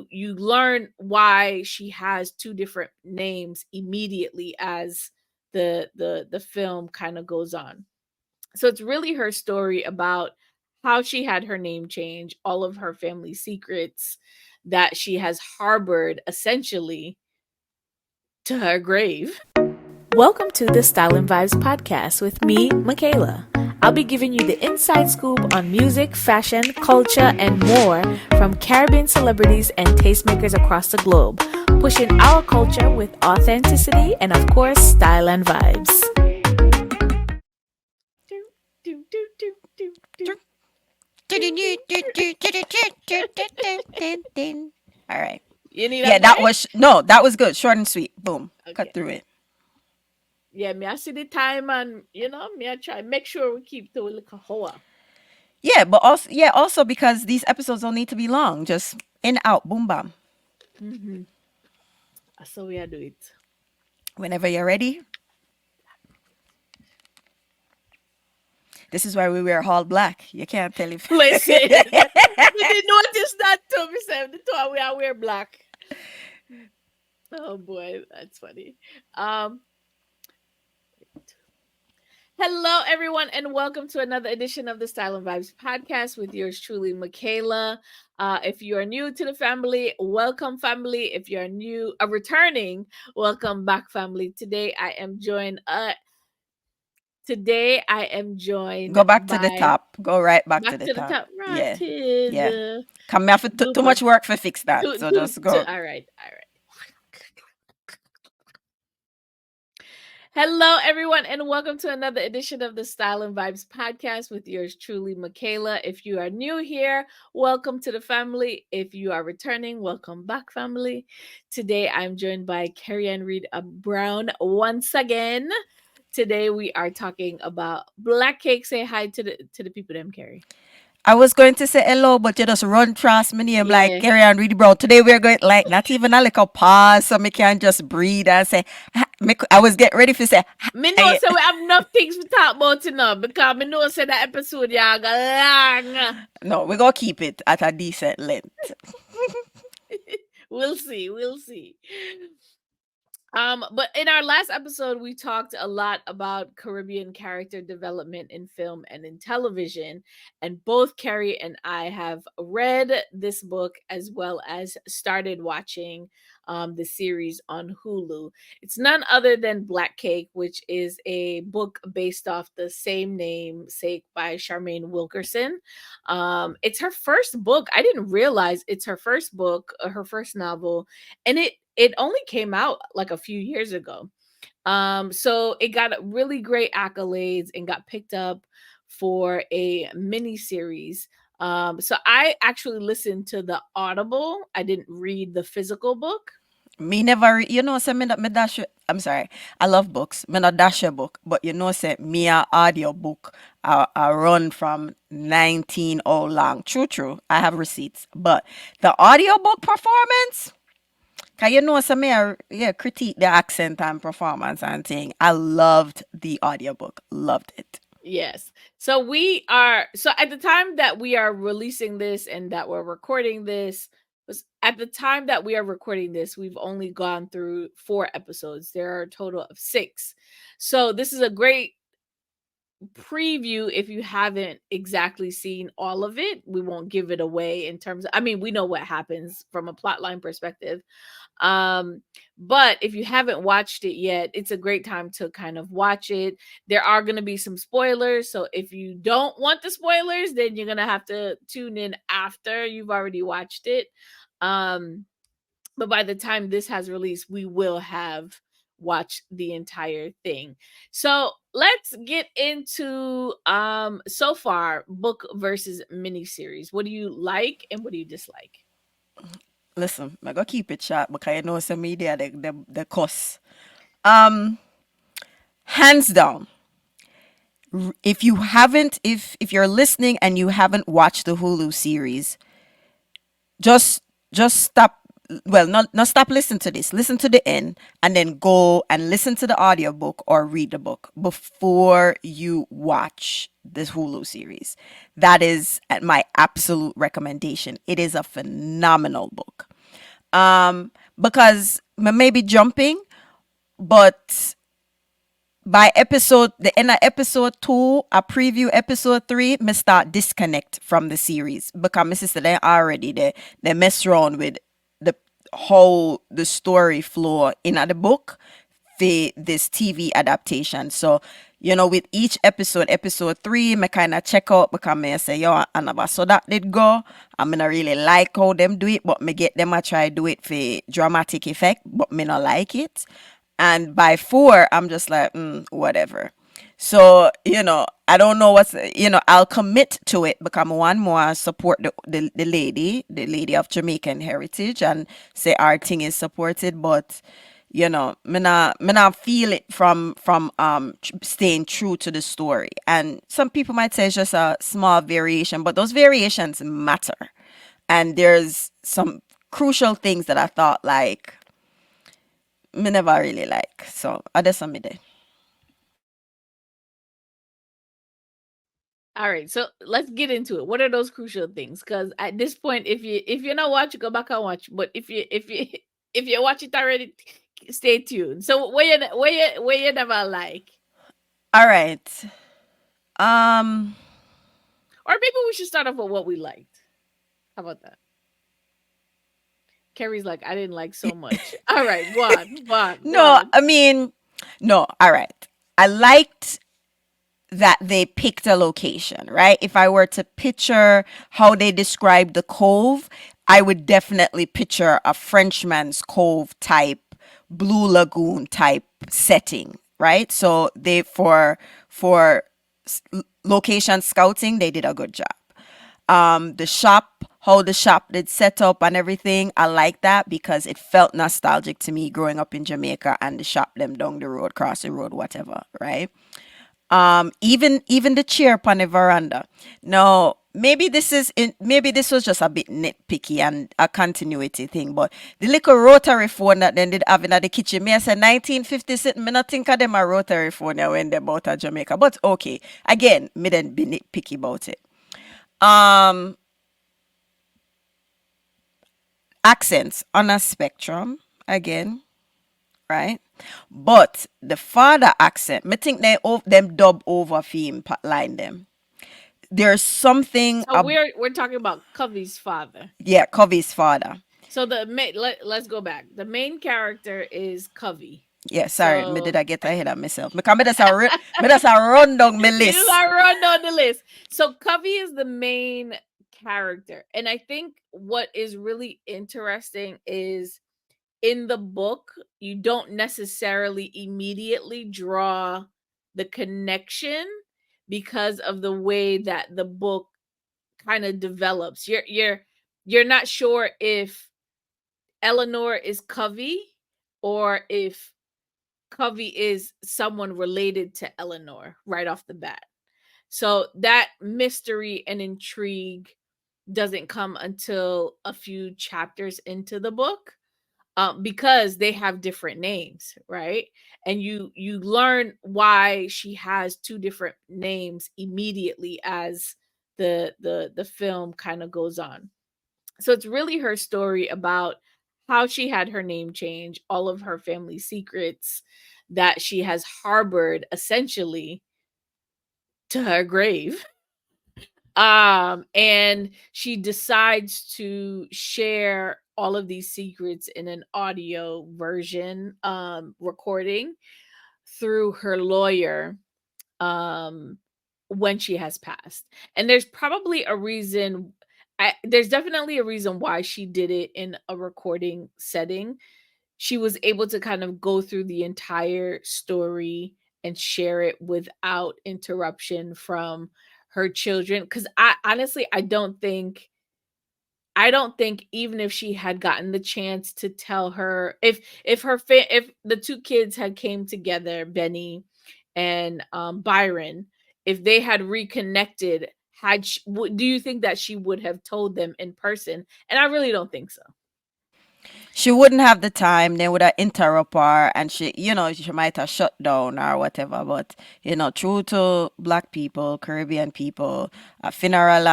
you learn why she has two different names immediately as the film kind of goes on. So it's really her story about how she had her name change, all of her family secrets that she has harbored essentially to her grave. Welcome to the Style and Vibes podcast with me, Michaela. I'll be giving you the inside scoop on music, fashion, culture, and more from Caribbean celebrities and tastemakers across the globe, pushing our culture with authenticity and, of course, style and vibes. All right. You need Yeah, a that break? was that was good. Short and sweet. Boom. Cut Okay. through it. Yeah, me I see the time and me I try make sure we keep to a little hour. Yeah, but also because these episodes don't need to be long. Just in out, boom bam. Mm-hmm. So we are do it. Whenever you're ready. This is why we wear all black. You can't tell if Listen, me did notice that too. Me say the two we are wear black. Oh boy, that's funny. Um, Hello, everyone, and welcome to another edition of the Style and Vibes podcast with yours truly, Michaela. If you are new to the family, welcome, family. If you are new, returning, welcome back, family. Today I am joined go back to the by top. Go right back to back the to the top. top, right Yeah. to Yeah. the Come here for too blooper. much work for fix that. To So to just to. go. All right, all right. Hello, everyone, and welcome to another edition of the Style and Vibes podcast with yours truly, Michaela. If you are new here, welcome to the family. If you are returning, welcome back, family. Today, I'm joined by Kerry Ann Brown once again. Today, we are talking about black cake. Say hi to the people, them Kerry. I was going to say hello, but you just run trust my name like Yeah. Kerry Ann really brown. Today we're going like not even a little pause so me can just breathe and say I was getting ready to say Me know say we have enough things to talk about tonight because me know say that episode y'all go long. no, we're gonna keep it at a decent length. We'll see. We'll see. But in our last episode, we talked a lot about Caribbean character development in film and in television. And both Carrie and I have read this book as well as started watching the series on Hulu. It's none other than Black Cake, which is a book based off the same namesake by Charmaine Wilkerson. It's her first book. I didn't realize it's her first book, her first novel, and it only came out like a few years ago. So it got really great accolades and got picked up for a mini series. So I actually listened to the Audible. I didn't read the physical book. Me never say me dash I'm sorry. I love books. Me not dash a book, but say me a audio book I run from 19 all long. True. I have receipts. But the audio book performance, cause say me critique the accent and performance and thing. I loved the audiobook. Loved it. Yes. So at the time that we are releasing this and that we're recording this, was at the time that we are recording this, we've only gone through 4 episodes. There are a total of 6. So this is a great preview if you haven't exactly seen all of it. We won't give it away in terms of, I mean, we know what happens from a plotline perspective. But if you haven't watched it yet, it's a great time to kind of watch it. There are going to be some spoilers, so if you don't want the spoilers, then you're going to have to tune in after you've already watched it. But by the time this has released, we will have watched the entire thing. So let's get into so far book versus miniseries. What do you like and what do you dislike? Listen, I gotta keep it short because some media the cuss. Um, Hands down, if you haven't, if you're listening and you haven't watched the Hulu series, just stop. Well, not stop listening to this. Listen to the end and then go and listen to the audiobook or read the book before you watch this Hulu series. That is my absolute recommendation. It is a phenomenal book. Because me may be jumping, but by the end of episode 2, a preview episode 3, me start disconnect from the series because my sister they already they mess around with the how the story flow in the book for this TV adaptation. So, with each episode 3, me kind of check out because me say, yo, Annaba, so that did go. I'm gonna really like how them do it, but me get them I try do it for dramatic effect, but me not like it. And by 4, I'm just like, whatever. So, I don't know I'll commit to it because I want more support the lady of Jamaican heritage and say our thing is supported, but me not feel it from staying true to the story. And some people might say it's just a small variation, but those variations matter. And there's some crucial things that I thought like me never really like. So I just me there. All right, so let's get into it. What are those crucial things? Because at this point, if you're not watching, go back and watch. But if you if you watch it already, stay tuned. So where you never like, All right. Um or maybe we should start off with what we liked. How about that? Kerry's like, I didn't like so much. All right, go on, go on, go no, on. I mean, no, all right. I liked that they picked a location, right? If I were to picture how they described the cove, I would definitely picture a Frenchman's Cove type, Blue Lagoon type setting, right? So they for location scouting, they did a good job. The shop, how the shop did set up and everything, I like that because it felt nostalgic to me growing up in Jamaica and the shop them down the road, cross the road, whatever, right? Even the chair upon the veranda. Now, maybe this was just a bit nitpicky and a continuity thing, but the little rotary phone that they did have in the kitchen, me I said 1950s, me not think of them a rotary phone now when they bought a Jamaica. But okay, again, me didn't be nitpicky about it. Um, Accents on a spectrum again, right? But the father accent, me think them dub over theme line them. There's something So we're talking about Covey's father. yeah, Covey's father. So let's go back. The main character is Covey. Yeah, sorry, me did So I get ahead of myself. Me just a run down my you list. are run on the list. So Covey is the main character. And I think what is really interesting is in the book, you don't necessarily immediately draw the connection because of the way that the book kind of develops. You're not sure if Eleanor is Covey or if Covey is someone related to Eleanor right off the bat. So that mystery and intrigue doesn't come until a few chapters into the book, because they have different names, right? And you learn why she has two different names immediately as the film kind of goes on. So it's really her story about how she had her name change, all of her family secrets that she has harbored essentially to her grave. And she decides to share all of these secrets in an audio version recording through her lawyer, um when she has passed. And there's definitely a reason why she did it in a recording setting. She was able to kind of go through the entire story and share it without interruption from her children, cuz I honestly I don't think even if she had gotten the chance to tell her, if the two kids had came together, Benny and Byron, if they had reconnected, do you think that she would have told them in person? And I really don't think so. She wouldn't have the time. They would have interrupt her, and she might have shut down or whatever. But true to black people, Caribbean people, a funeral,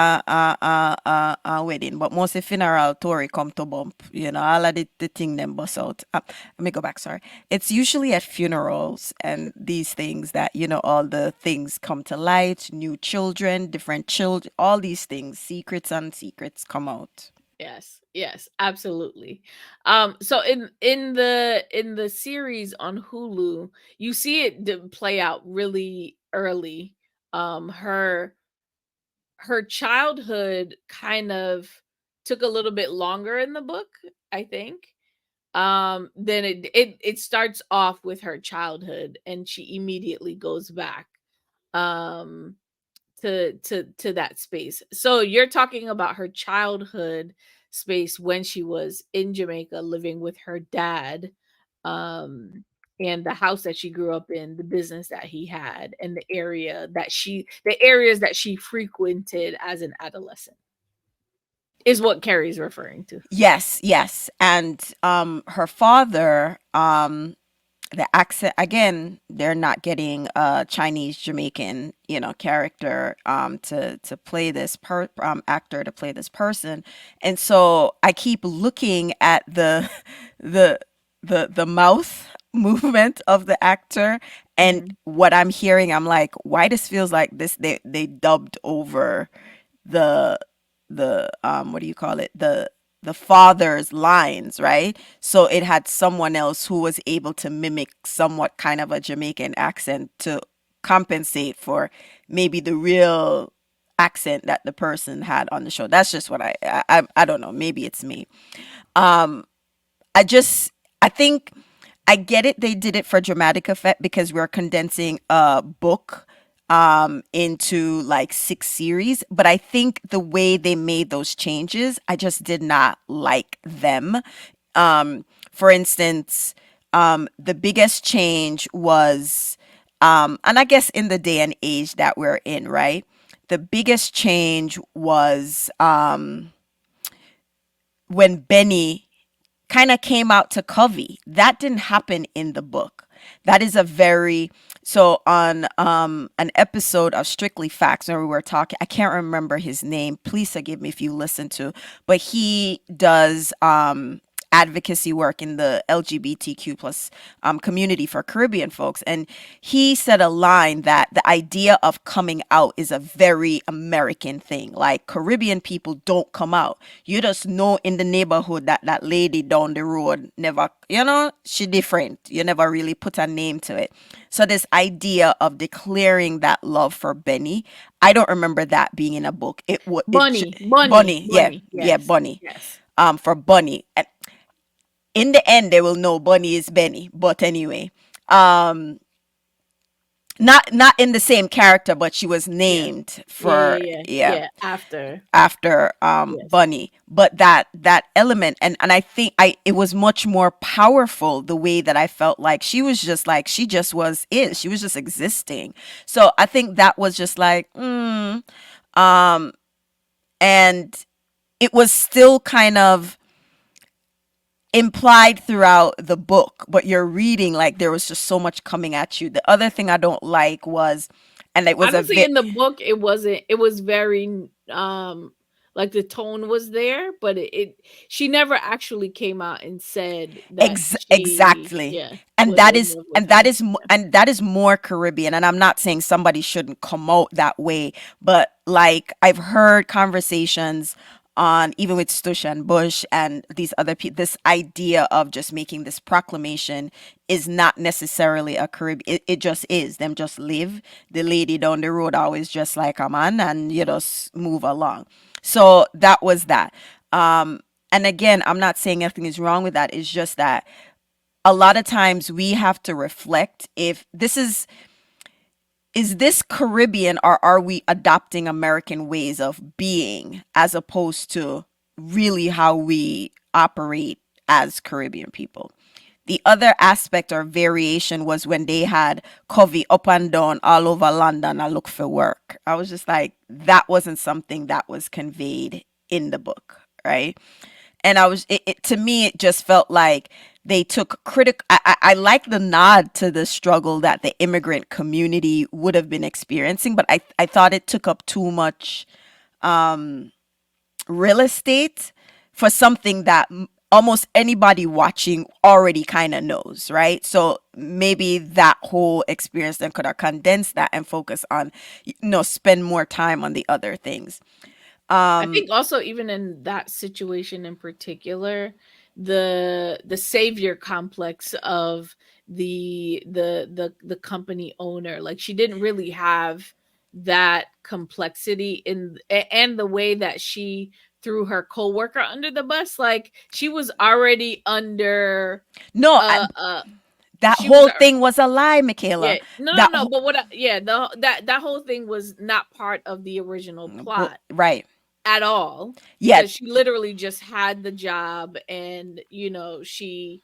wedding, but mostly funeral, Tory come to bump. All of the thing them bust out. Let me go back. Sorry, it's usually at funerals and these things that all the things come to light. New children, different children, all these things, secrets and secrets come out. Yes, yes, absolutely. So in the series on Hulu, you see it play out really early. Her childhood kind of took a little bit longer in the book, I think. Then it starts off with her childhood, and she immediately goes back. Um to that space. So you're talking about her childhood space when she was in Jamaica living with her dad, um and the house that she grew up in, the business that he had, and the areas that she frequented as an adolescent is what Carrie's referring to. Yes, yes. And her father, the accent again, they're not getting a Chinese Jamaican, character to play this actor to play this person. And so I keep looking at the the mouth movement of the actor, and Mhm. what I'm hearing, I'm like, why this feels like this they dubbed over the what do you call it, the father's lines, right? So it had someone else who was able to mimic somewhat kind of a Jamaican accent to compensate for maybe the real accent that the person had on the show. That's just what I don't know, maybe it's me. I just I think I get it. They did it for dramatic effect because we're condensing a book into like 6 series. But I think the way they made those changes, I just did not like them. For instance, the biggest change was, and I guess in the day and age that we're in, right? The biggest change was when Benny kind of came out to Covey. That didn't happen in the book. That is a very so on an episode of Strictly Facts where we were talking. I can't remember his name. Please forgive me if you listen to, but he does advocacy work in the LGBTQ plus community for Caribbean folks. And he said a line that the idea of coming out is a very American thing. Like Caribbean people don't come out. You just know in the neighborhood that that lady down the road never, she different. You never really put a name to it. So this idea of declaring that love for Benny, I don't remember that being in a book. Bunny, yeah, Bunny. yeah, Yes, Bunny. yes. For Bunny. And in the end they will know Bunny is Benny. But anyway, um not in the same character, but she was Yeah, named yeah, yeah, for, yeah, yeah, yeah. After, after yes. Bunny. But that element, and I think I it was much more powerful the way that I felt like she was just like she just was it. She was just existing. So I think that was just like and it was still kind of implied throughout the book, but you're reading like there was just so much coming at you. The other thing I don't like was, and it was a Honestly, bit in the book, it wasn't. It was very like the tone was there, but she never actually came out and said that she, exactly. yeah, was in love with him. Yeah. And that is more Caribbean. And I'm not saying somebody shouldn't come out that way, but like I've heard conversations on even with Stush and Bush and these other people, this idea of just making this proclamation is not necessarily a Caribbean. It just is. Them just live. The lady down the road always just like a man, and you just move along. So that was that. And again, I'm not saying anything is wrong with that. It's just that a lot of times we have to reflect if this is this Caribbean, or are we adopting American ways of being as opposed to really how we operate as Caribbean people. The other aspect or variation was when they had Covey up and down all over London. I look for work. I was just like, that wasn't something that was conveyed in the book, right? and to me it just felt like they took I like the nod to the struggle that the immigrant community would have been experiencing, but I thought it took up too much real estate for something that almost anybody watching already kind of knows, right? So maybe that whole experience then could have condensed that and focus on, spend more time on the other things. I think also even in that situation in particular, the savior complex of the company owner, like she didn't really have that complexity and the way that she threw her coworker under the bus, like she was already under No, that she was whole thing was a lie, yeah, Michaela. no, no, That no. But yeah, that whole thing was not part of the original plot right. at all, Yeah, because she literally just had the job, and she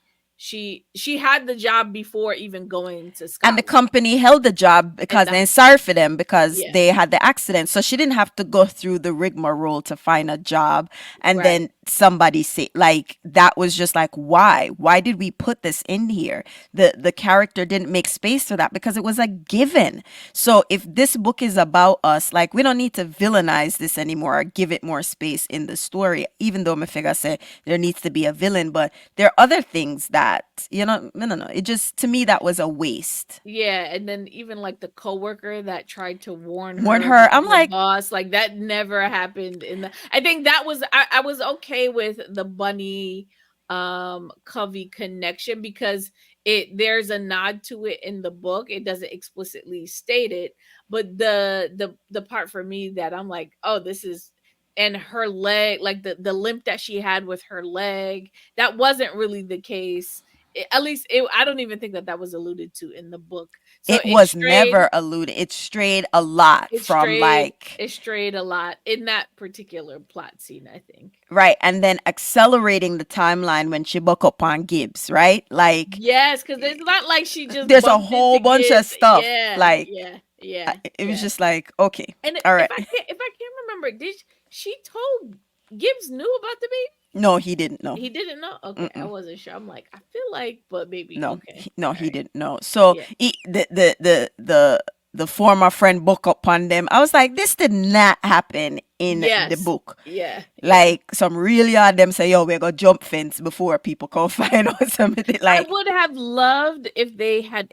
had the job before even going to and the Scotland. company held the job And because, and sorry for them, because yeah, they had the accident, so she didn't have to go through the rigmarole to find a job. And right. then somebody say, like, that was just like, why did we put this in here? The character didn't make space for that because it was a given. So if this book is about us, like, we don't need to villainize this anymore or give it more space in the story, even though Mefega said there needs to be a villain. But there are other things that, no, it just, to me, that was a waste. Yeah, and then even like the coworker that tried to warn Warn her her. about I'm her like, boss, like that never happened in the I think that was I was okay with the Bunny Covey connection, because there's a nod to it in the book. It doesn't explicitly state it, but the part for me that I'm like, "Oh, this is," and her leg, like the limp that she had with her leg, that wasn't really the case. At least I don't even think that that was alluded to in the book. So it was never alluded. It strayed a lot from, like, it strayed a lot in that particular plot scene, I think. right, and then accelerating the timeline when she buck up on Gibbs, right? Like, Yes, because it's not like she just there's a bumped whole into bunch of Gibbs. stuff. Yeah, Like, yeah, yeah, it was yeah. just like, okay, And all right. if I can't remember, did she told Gibbs knew about the baby? No, he didn't know. He didn't know. Okay, I Mm-mm. wasn't sure. I'm like, I feel like, but maybe. No, Okay, no, all he right. didn't know. So Yeah. the former friend book upon them. I was like, this did not happen in the Yes. book. Yeah. Yeah. Like, some really hard them say, yo, we're gonna jump fence before people come find us something. I Like, would have loved if they had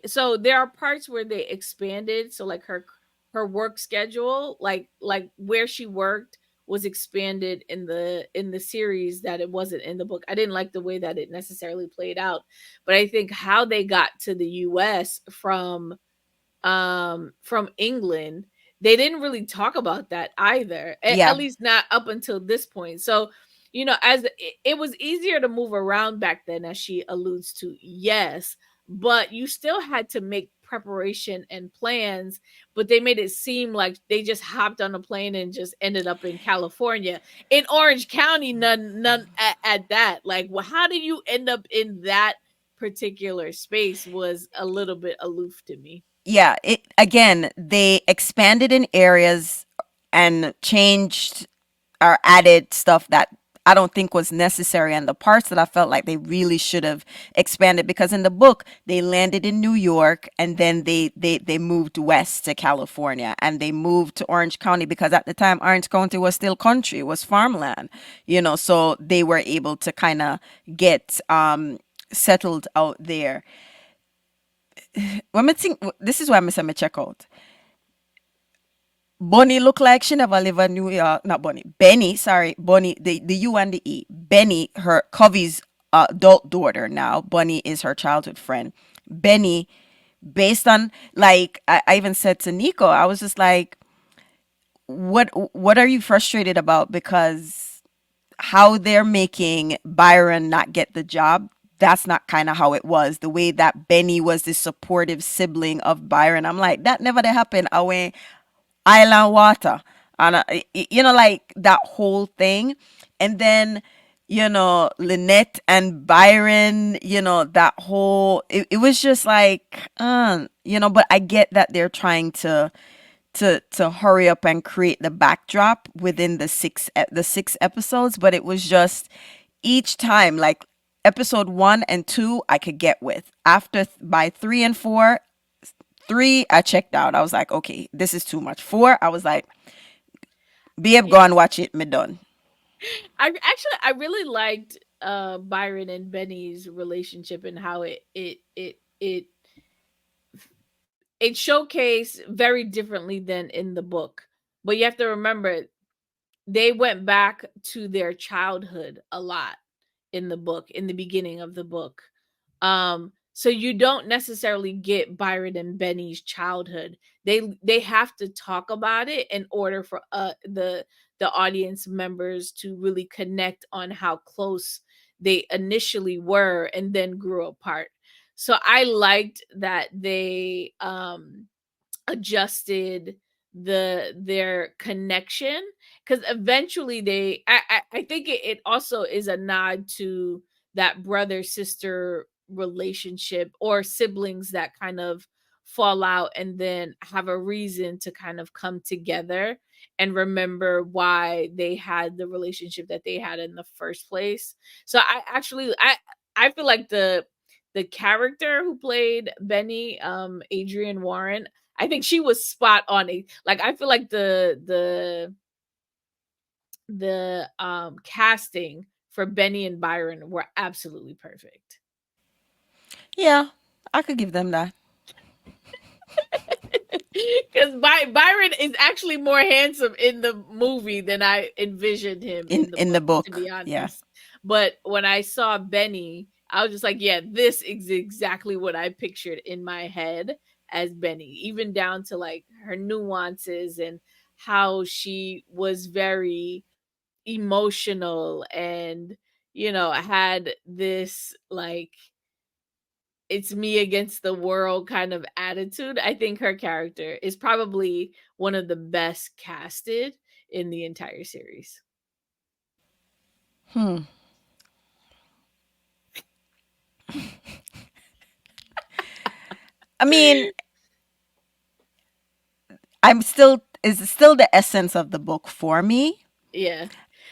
so there are parts where they expanded, so like her work schedule, like where she worked was expanded in the series, that it wasn't in the book. I didn't like the way that it necessarily played out, but I think how they got to the US from England, they didn't really talk about that either. At yeah, least not up until this point. So, as it was easier to move around back then, as she alludes to, yes, but you still had to make preparation and plans, but they made it seem like they just hopped on a plane and just ended up in California. In Orange County, none at that. Like, well, how do you end up in that particular space was a little bit aloof to me. yeah. It again, they expanded in areas and changed or added stuff that I don't think was necessary, and the parts that I felt like they really should have expanded, because in the book they landed in New York and then they moved west to California, and they moved to Orange County because at the time Orange County was still country, it was farmland, so they were able to kind of get settled out there. When I think, this is why I'm saying check out. Bonnie looked like she never live in New York. Not Bonnie. Benny, sorry. Bonnie, the U and the E. Benny, her Covey's adult daughter now. Bonnie is her childhood friend. Benny, based on, like, I even said to Nico, I was just like, what are you frustrated about? Because how they're making Byron not get the job, that's not kind of how it was. The way that Benny was the supportive sibling of Byron, I'm like, that never did happen away island water, and like that whole thing. And then, Lynette and Byron, that whole, it was just like, but I get that they're trying to to hurry up and create the backdrop within the six episodes, but it was just each time, like episode 1 and 2 I could get with. After by 3 and 4, 3 I checked out. I was like, okay, this is too much. 4 I was like, babe, go Yeah. and watch it, me done. I really liked Byron and Benny's relationship and how it showcased very differently than in the book. But you have to remember they went back to their childhood a lot in the book, in the beginning of the book. So you don't necessarily get Byron and Benny's childhood. They have to talk about it in order for the audience members to really connect on how close they initially were and then grew apart. So I liked that they adjusted their connection, because eventually I think it also is a nod to that brother sister relationship or siblings that kind of fall out and then have a reason to kind of come together and remember why they had the relationship that they had in the first place. So I feel like the character who played Benny, Adrienne Warren, I think she was spot on. Like I feel like the casting for Benny and Byron were absolutely perfect. Yeah, I could give them that. Because Byron is actually more handsome in the movie than I envisioned him in the In the book, to be book. Yeah. honest. But when I saw Benny, I was just like, yeah, this is exactly what I pictured in my head as Benny, even down to like her nuances and how she was very emotional and, had this like it's me against the world kind of attitude. I think her character is probably one of the best casted in the entire series. Hmm. I mean, I'm still is still the essence of the book for me. Yeah.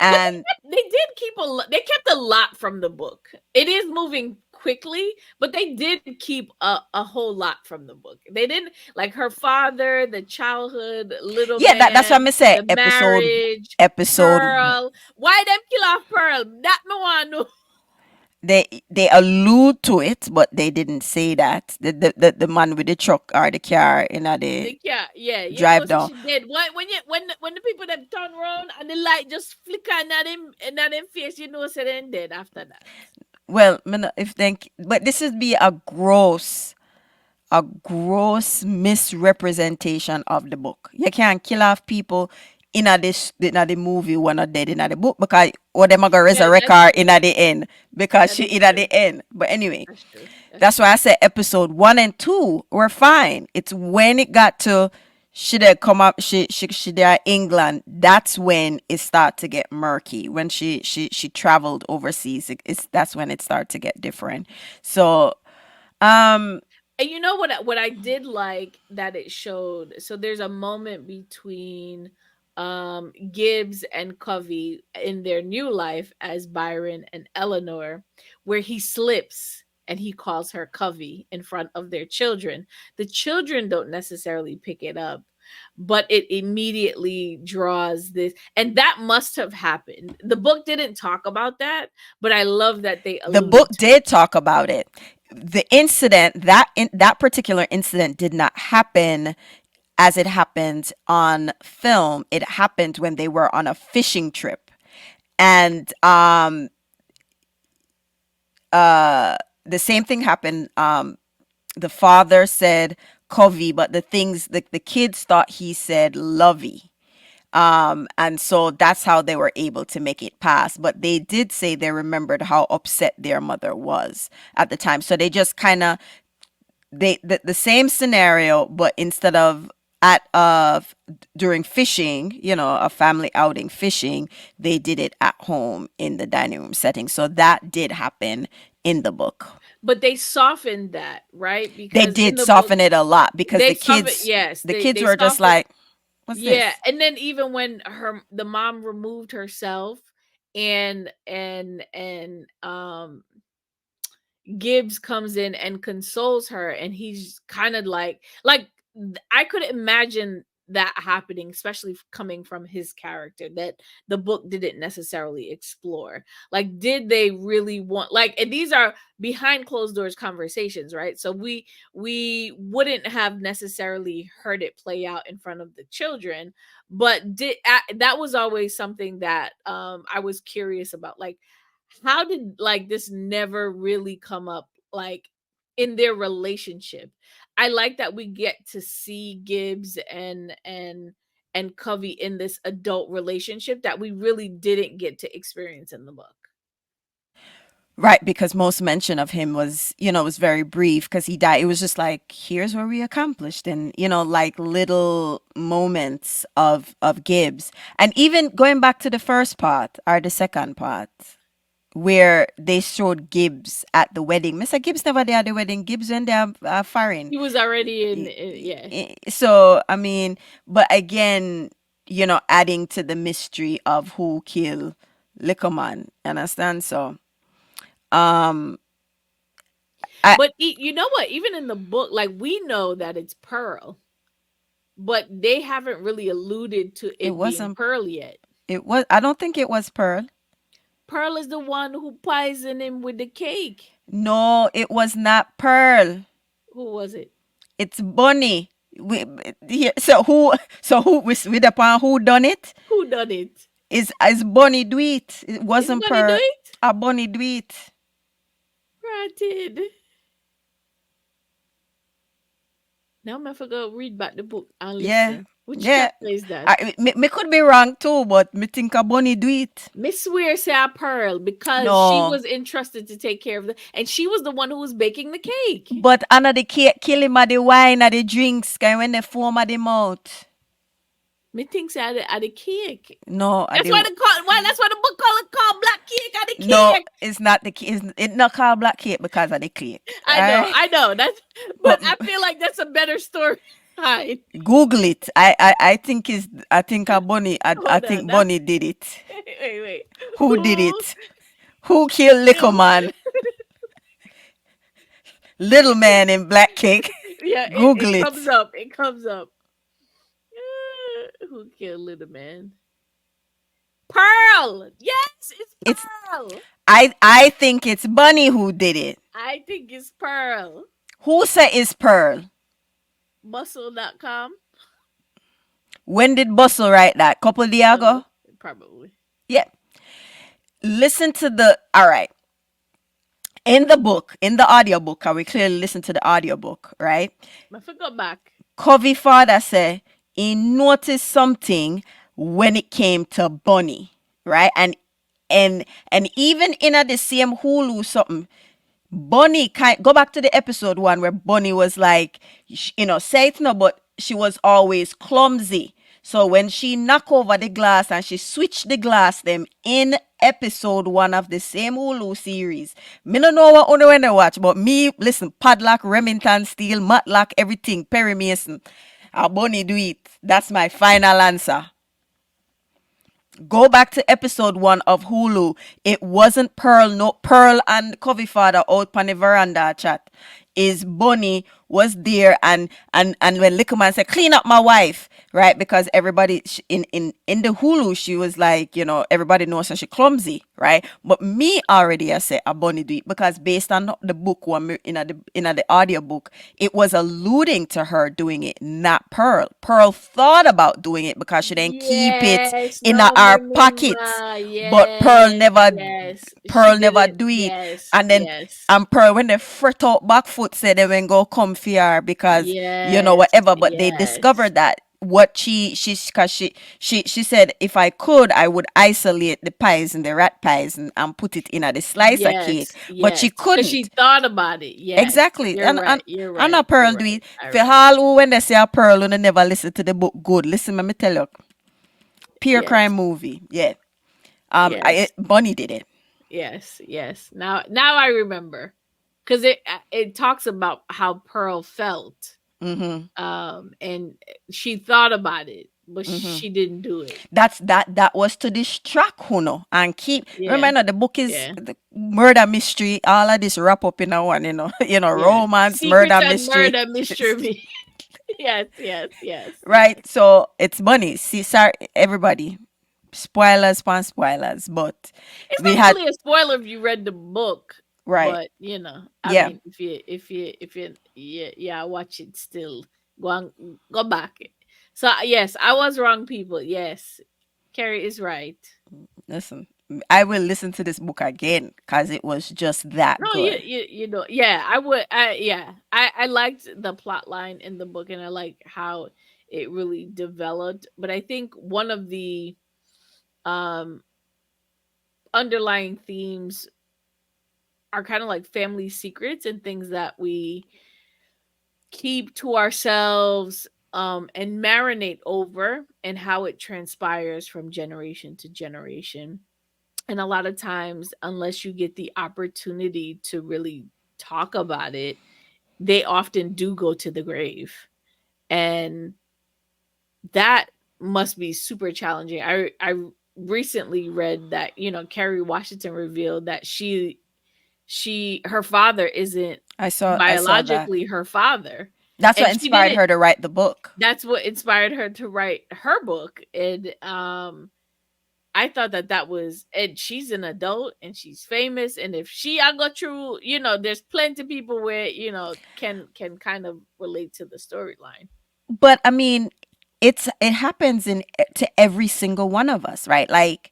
But And they did keep they kept a lot from the book. It is moving quickly, but they did keep a whole lot from the book. They didn't like her father, the childhood, little yeah, that's what man, I say. the marriage, Episode Pearl. Why them kill off Pearl? That me want to know. they allude to it, but they didn't say that. The man with the truck or the car in the Yeah, drive so down. she did. Why when the people that turn around and the light just flicker in them face, so then dead after that. Well, me no- if think, but this would be a gross misrepresentation of the book. You can't kill off people in a the movie when are dead in a the book because or them are gonna Yeah, resurrect that's her in true. at the end because That she is in at true. the end. But anyway, That's true. That's that's why true. I said episode 1 and 2 were fine. It's when it got to she did come up she there England. That's when it start to get murky. When she traveled overseas, it's that's when it started to get different. So um And you know what I did like that it showed? So there's a moment between Gibbs and Covey in their new life as Byron and Eleanor where he slips and he calls her Covey in front of their children. The children don't necessarily pick it up, but it immediately draws this, and that must have happened. The book didn't talk about that, but I love that they the book alluded to it. did talk about it. The incident that particular incident did not happen as it happened on film. It happened when they were on a fishing trip, and the same thing happened. The father said Covey, but the kids thought he said Lovey. And so that's how they were able to make it pass. But they did say they remembered how upset their mother was at the time. So they just kind of the same scenario, but instead of at during fishing, a family outing fishing, they did it at home in the dining room setting. So that did happen in the book. But they softened that, right? They Because in did the book, soften it a lot because they softened, yes, the they kids they were just softened like, What's Yeah, this? and then even when the mom removed herself and Gibbs comes in and consoles her, and he's kind of I could imagine that happening, especially coming from his character that the book didn't necessarily explore. Like, did they really want, and these are behind closed doors conversations, right? So we wouldn't have necessarily heard it play out in front of the children, but that was always something that I was curious about. Like, how did this never really come up in their relationship? I like that we get to see Gibbs and Covey in this adult relationship that we really didn't get to experience in the book. Right, because most mention of him was, was very brief because he died. It was just like, here's where we accomplished, and like little moments of Gibbs, and even going back to the first part or the second part, where they showed Gibbs at the wedding. Mr. Gibbs never there at the wedding. Gibbs went there foreign. He was already yeah. So I mean, but again, adding to the mystery of who killed Liquorman. Understand? So um, I But you know what? Even in the book, we know that it's Pearl, but they haven't really alluded to it it being wasn't. Pearl yet. It was. I don't think it was Pearl. Pearl is the one who poisoned him with the cake. No, it was not Pearl. Who was it? It's Bunny. So who with upon who done it? Who done it? Is Bunny do it? It Is wasn't Bunny do Pearl. it? A Bunny do it. Granted. Now I forgot read back the book and Yeah. listen. Which Yeah. chapter is that? Me could be wrong too, but me think a Bunny do it. Miss swear say a Pearl because she No. was entrusted to take care of and she was the one who was baking the cake. But another the cake kill him at the wine at the drinks kind when they foam at the mouth. Me think say at the cake. No, at That's the why that's why the book called Black Cake at the no, cake. it's not the cake. It's not called black cake because of the cake. Alright? I know. That's but But I feel like that's a better story. Hold Google it. I think I think a Bunny I on. think Bunny did it. Wait. Who did Who it? Who killed Liquor Man? Little man in black cake. yeah, Google it it. comes up. It comes up. Who killed Little Man? Pearl. Yes, it's It's Pearl. I think it's Bunny who did it. I think it's Pearl. Who said it's Pearl? Bustle.com. When did Bustle write that? Couple days ago? Probably. Yeah. Listen to the all right. In the book, in the audiobook, we clearly listen to the audiobook, right? I forgot back. Covey father said he noticed something when it came to Bunny, right? And even in the same Hulu something, Bunny go back to the episode one where Bunny was like, say it no, but she was always clumsy. So when she knock over the glass and she switched the glass them in episode one of the same Hulu series. Me no know what only when they watch, but me listen, Padlock, Remington Steel, Matlock, everything, Perry Mason. A Bunny do it. That's my final answer. Go back to episode one of Hulu. It wasn't Pearl, no Pearl and Covey father out on the veranda chat. Is Bunny was there and when Liquorman said clean up my wife, right? Because everybody in the Hulu she was like, everybody knows that she clumsy, right? But me already I said a Bunny do it because based on the book one in the audio book, it was alluding to her doing it, not Pearl. Pearl thought about doing it because she didn't keep it Yes, in no, our pockets. remember. But Pearl Yes, never yes. She Pearl never didn't. do it. Yes, And then yes, and Pearl when they fret out back foot said they went go comfy her because yes, whatever. But they yes, discovered that what cause she said if I could I would isolate the pies and the rat pies and put it in a the slicer cake. But she Because she couldn't. thought about it. Yes, Exactly. you're right. You're And right. a Pearl You're do right. it. All For right. all who when they say a Pearl and they never listen to the book good. Listen, let me tell you. Pure crime Yes, movie. Yeah. yes, Bunny did it. yes. Now I remember because it talks about how Pearl felt. Mm-hmm. And she thought about it. but Mm-hmm. she didn't do it. That was to distract Huno and keep. Yeah, Remember, the book is yeah, the murder mystery. All of this wrap up in a one. yeah. Romance, Secrets murder and mystery. murder mystery. Yes, yes, yes, yes. Right. So it's money. See, sorry, everybody. Spoilers, pan spoilers. But It's we not had really a spoiler if you read the book, right. but I Yeah. mean, if you, yeah, yeah, watch it still. Go on, go back. So yes, I was wrong, people. Yes, Carrie is right. Listen, I will listen to this book again because it was just that No, you good. you you know, yeah, I would. I liked the plot line in the book, and I like how it really developed. But I think one of the um underlying themes are kind of like family secrets and things that we keep to ourselves, and marinate over, and how it transpires from generation to generation. And a lot of times, unless you get the opportunity to really talk about it, they often do go to the grave. And that must be super challenging. I recently read that, Kerry Washington revealed that her father isn't I saw that. biologically her father, That's what and she inspired didn't. her to write the book. That's what inspired her to write her book. And I thought that was, and she's an adult and she's famous, and if I go through, there's plenty of people where can kind of relate to the storyline. But I mean, it happens in to every single one of us, right? Like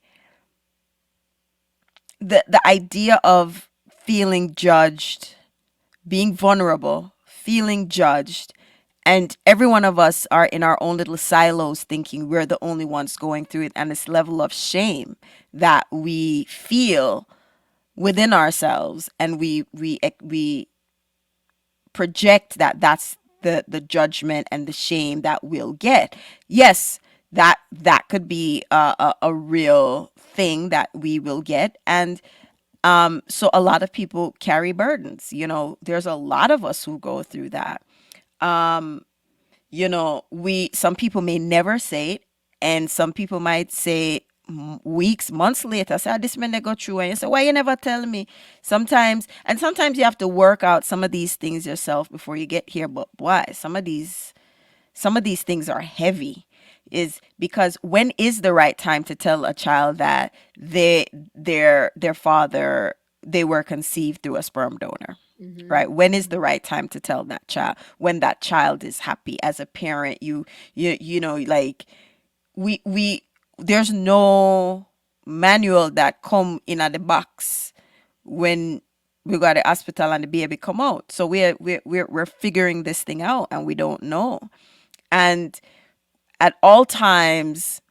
the idea of feeling judged, being vulnerable, feeling judged, and every one of us are in our own little silos thinking we're the only ones going through it, and this level of shame that we feel within ourselves, and we project that that's the judgment and the shame that we'll get. Yes, that could be a real thing that we will get. And so a lot of people carry burdens. There's a lot of us who go through that. We some people may never say it, and some people might say weeks, months later, say, "Ah, this man they go through," and you say, "Why you never tell me?" Sometimes you have to work out some of these things yourself before you get here. But why? Some of these things are heavy, is because when is the right time to tell a child that their father, they were conceived through a sperm donor? Hmm. Right, when is the right time to tell that child? When that child is happy. As a parent, like, we there's no manual that come in at the box when we got the hospital and the baby come out. So we're figuring this thing out, and we don't know. And at all times,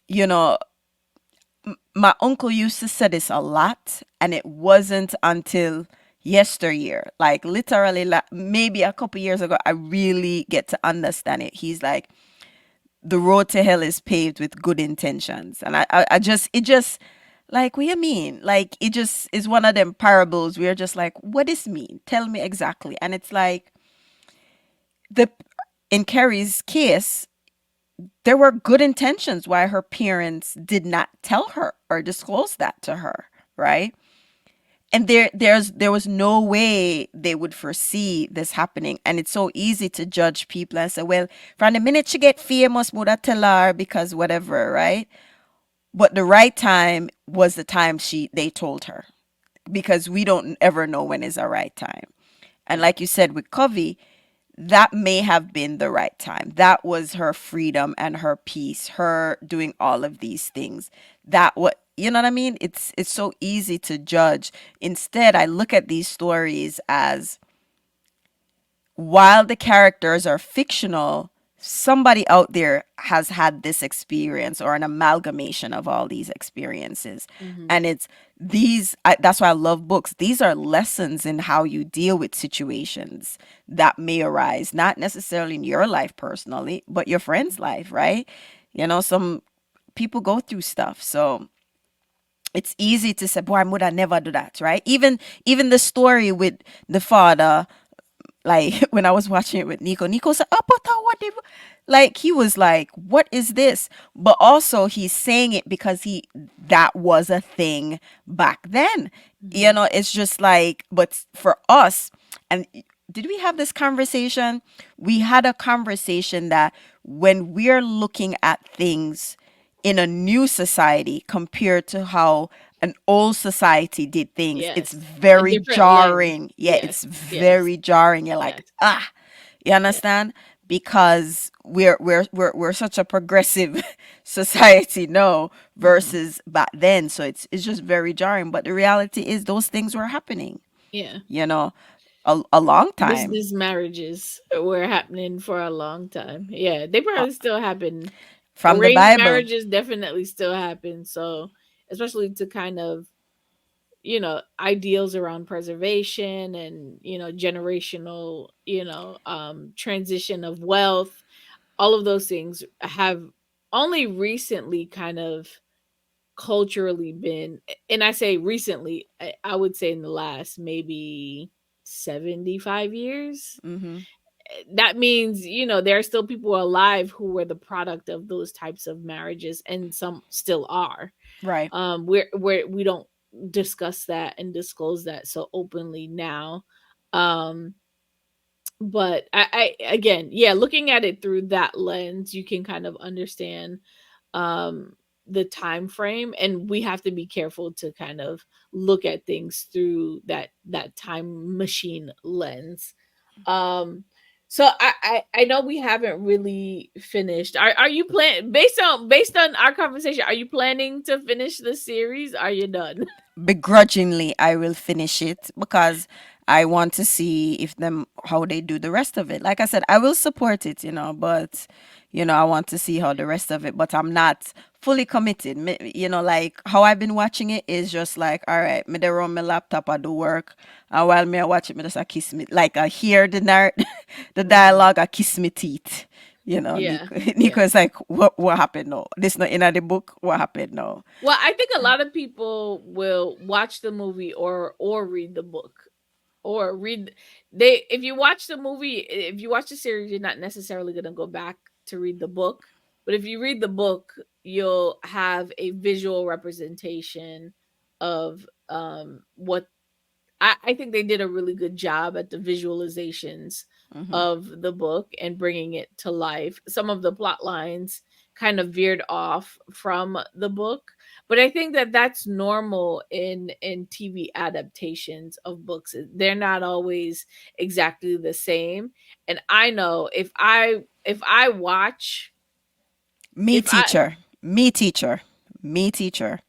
you know my uncle used to say this a lot, and it wasn't until yesteryear, like literally, maybe a couple years ago, I really get to understand it. He's like, the road to hell is paved with good intentions. And I just, it just, like, what you mean? Like, it just is one of them parables where you're just like, what does this mean? Tell me exactly. And it's like, the in Carrie's case, there were good intentions why her parents did not tell her or disclose that to her, right? And there was no way they would foresee this happening. And it's so easy to judge people and say, well, from the minute she get famous, would I tell her because whatever, right? But the right time was the time they told her, because we don't ever know when is the right time. And Yeah. like you said with Covey, that may have been the right time. That was her freedom and her peace, her doing all of these things. That what you know what I mean? It's so easy to judge. Instead, I look at these stories as, while the characters are fictional, somebody out there has had this experience, or an amalgamation of all these experiences. Hmm. And that's why I love books. These are lessons in how you deal with situations that may arise, not necessarily in your life personally, but your friend's life, right? Some people go through stuff. So it's easy to say, boy, I would I never do that, right? Even the story with the father, like when I was watching it with Nico said, "Oh, but what they like?" He was like, "What is this?" But also, he's saying it because that was a thing back then. Hmm. It's just like, but for us, and did we have this conversation? We had a conversation that when we're looking at things in a new society compared to how an old society did things, it's Yes, a very different lens. jarring. Yeah, it's Yes, yes, very jarring. You're like, yes, ah, you yes. understand? Because we're such a progressive society now Hmm. versus back then. So it's just very jarring. But the reality is those things were happening, Yeah. you know, a long time. Business marriages were happening for a long time. Yeah, they Uh, probably still happen. from the Arranged Bible. marriages definitely still happen. So, especially to kind of, ideals around preservation and, generational, transition of wealth, all of those things have only recently kind of culturally been, and I say recently, I would say in the last maybe 75 years. Mm-hmm. That means, there are still people alive who were the product of those types of marriages, and some still are. Right. We don't discuss that and disclose that so openly now. um but again, yeah, looking at it through that lens, you can kind of understand um the time frame, and we have to be careful to kind of look at things through that time machine lens. um so I know we haven't really finished. Are you plan based on our conversation, are you planning to finish the series? Are you done? Begrudgingly I will finish it because I want to see if them how they do the rest of it. Like I said, I will support it, but I want to see how the rest of it, but I'm not fully committed. Like how I've been watching it is just like, all right, me there on my laptop I do work, and while me I watch it, me just I kiss me like I hear the Hmm. dialogue, I kiss me teeth. Yeah, Nico yeah. is like, what happened now? This not in the book. What happened now? Well, I think a lot of people will watch the movie or read the book, or read they if you watch the movie, if you watch the series, you're not necessarily going to go back to read the book. But if you read the book, you'll have a visual representation of what I think they did a really good job at the visualizations Mm-hmm. of the book and bringing it to life. Some of the plot lines kind of veered off from the book, but I think that that's normal in TV adaptations of books. They're not always exactly the same. And I know if I watch Me if I teacher, me teacher, me teacher.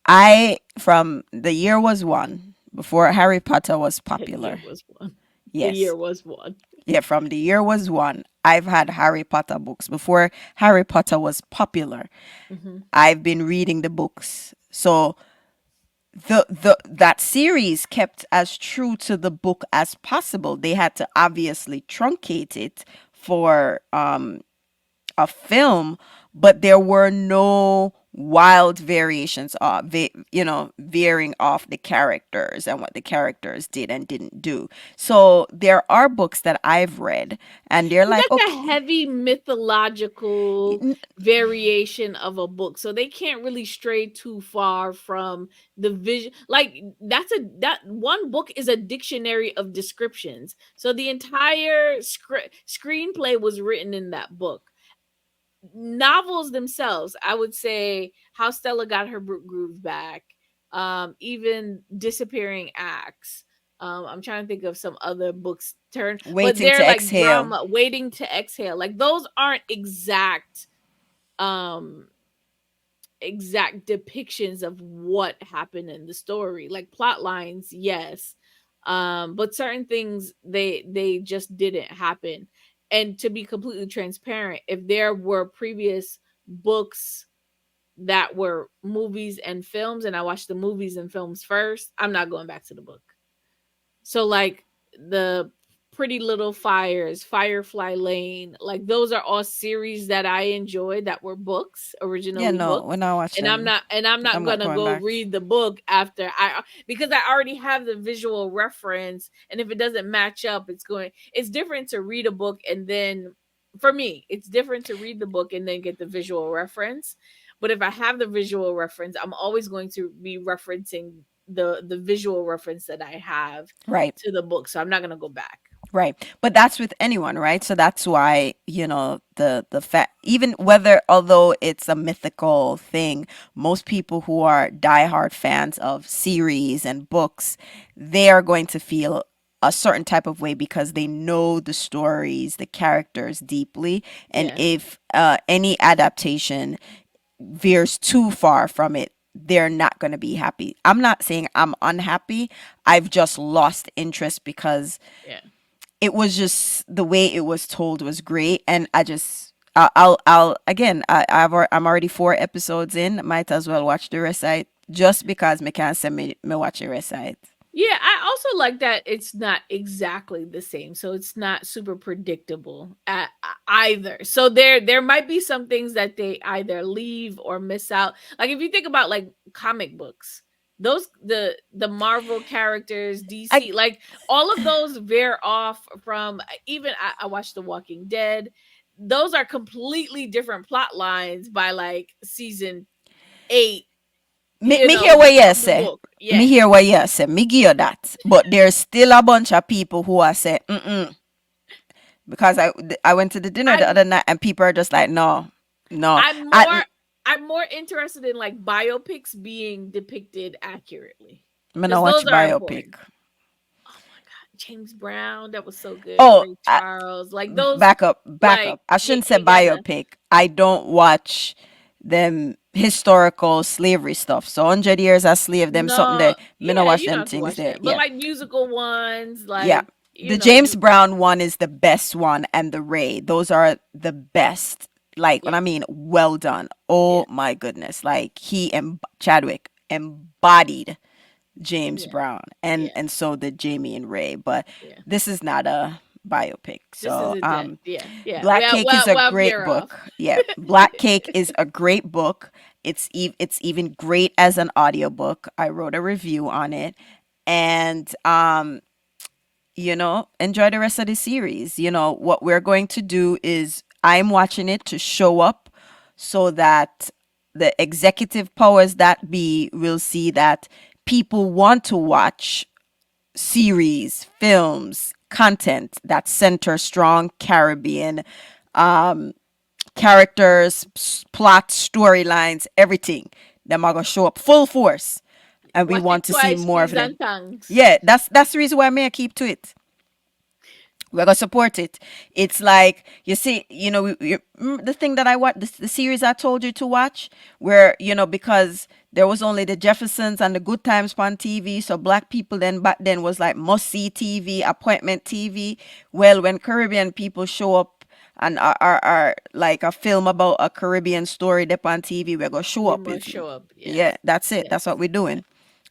I from the year was one before Harry Potter was the year popular. was one. The year Yes. was one. Yeah, from the year was one. I've had Harry Potter books before Harry Potter was popular. Mhm. I've been reading the books. So the that series kept as true to the book as possible. They had to obviously truncate it for a film, but there were no wild variations of veering off the characters and what the characters did and didn't do. So there are books that I've read and they're But like, that's a okay, heavy mythological variation of a book. So they can't really stray too far from the vision. Like that one book is a dictionary of descriptions. So the entire screenplay was written in that book. Novels themselves, I would say How Stella Got Her Groove Back, even Disappearing Acts. I'm trying to think of some other books turn, but waiting they're to like exhale. drama, Waiting to Exhale. Like those aren't um exact depictions of what happened in the story. Like plot lines, yes. But certain things they just didn't happen. And to be completely transparent, if there were previous books that were movies and films and I watched the movies and films first, I'm not going back to the book. So like the Pretty Little Fires, Firefly Lane, like those are all series that I enjoyed that were books, Yeah, originally no, books. when I watch them, And I'm not I'm not gonna going go back. read the book after I because I already have the visual reference, and if it doesn't match up, it's different to read a book and then for me, it's different to read the book and then get the visual reference. But if I have the visual reference, I'm always going to be referencing the visual reference that I have Right. to the book. So I'm not gonna go back. Right. But that's with anyone, right? So that's why, the fact, even whether, although it's a mythical thing, most people who are diehard fans of series and books, they are going to feel a certain type of way because they know the stories, the characters deeply. And Yeah. if any adaptation veers too far from it, they're not going to be happy. I'm not saying I'm unhappy. I've just lost interest because Yeah. it was just the way it was told was great, and I'll again, I'm already 4 episodes in. Might as well watch the rest of it just because me can't say me watch the rest of it. Yeah, I also like that it's not exactly the same. So it's not super predictable either. So there might be some things that they either leave or miss out. Like if you think about like comic books, those the Marvel characters, I DC, like all of those veer off from even I watched The Walking Dead. Those are completely different plot lines by like season 8, me hear what you of the say. book. Me Yeah. hear what you say. Me give you that. But there's still a bunch of people who are say, mm-mm. Because I went to the dinner the I'm other night and people are just like, no, no. I'm I more I'm more interested in like biopics being depicted accurately me because not watch those are biopic. important. Oh my god, James Brown, that was so good. Oh, Ray Charles, like those, back up, back like up. I shouldn't say you gotta biopic. I don't watch them historical slavery stuff. So 100 years a slave, them something there. no, Me not yeah, watch you don't them have to things watch there. that, but Yeah, like musical ones, yeah. like The James just Brown one is the best one, and the Ray. Those are the best. Like when yeah, I mean, well done. yeah, Oh my goodness! Like Chadwick embodied James yeah, Brown, yeah, and so did Jamie and Ray. But yeah. this is not a biopic. This So isn't that. Yeah, yeah. Black Cake is a Well, great veer off. book. Yeah, Black Cake is a great book. It's even great as an audiobook. I wrote a review on it, and enjoy the rest of the series. What we're going to do is I'm watching it to show up so that the executive powers that be will see that people want to watch series, films, content that center strong Caribbean characters, plot, storylines, everything. Them are gonna show up full force, and we Watch it want to see twice, more of peas them. and tongues. Yeah, that's the reason why I keep to it. We're gonna support it. It's like you see, the thing that I watch, the series I told you to watch, where because there was only the Jeffersons and the Good Times on TV, so black people then back then was like must see TV, appointment TV. Well, when Caribbean people show up and are like a film about a Caribbean story up on TV, we're gonna show We up must with you. show up. Yeah, Yeah, that's it. yeah, That's what we're yeah. doing.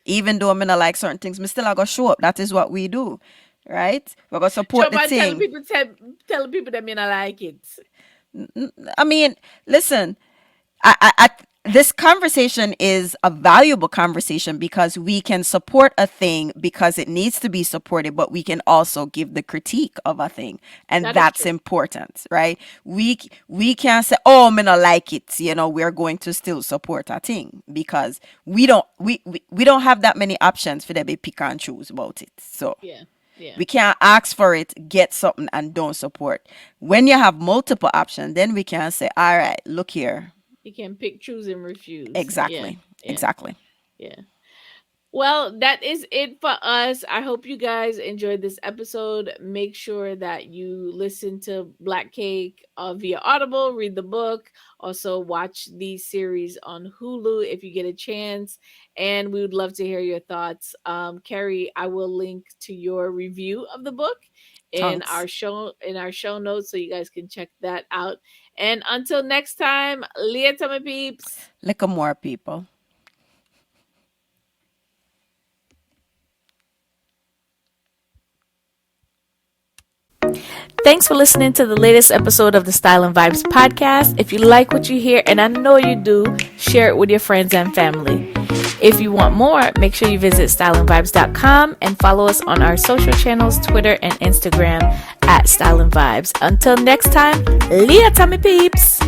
Even though I'm not like certain things, me still I gotta show up. That is what we do, right? We're gonna support Chop the on thing. telling people that me not like it. I mean, listen, this conversation is a valuable conversation because we can support a thing because it needs to be supported, but we can also give the critique of a thing, and That is that's true. important, right? We can't say, "Oh, me not like it." We're going to still support a thing because we don't have that many options for them to pick and choose about it. So Yeah, yeah. we can't ask for it, get something, and don't support. When you have multiple options, then we can say, all right, look here. You can pick, choose, and refuse. Yeah, Exactly. yeah, Exactly. yeah. Well, that is it for us. I hope you guys enjoyed this episode. Make sure that you listen to Black Cake via Audible, read the book, also watch the series on Hulu if you get a chance. And we would love to hear your thoughts. Carrie, I will link to your review of the book Thanks. in our show notes so you guys can check that out. And until next time, later, my peeps. Look at more people. Thanks for listening to the latest episode of the Style and Vibes podcast. If you like what you hear, and I know you do, share it with your friends and family. If you want more, make sure you visit styleandvibes.com and follow us on our social channels, Twitter and Instagram at Style and Vibes. Until next time, Leah Tommy Peeps.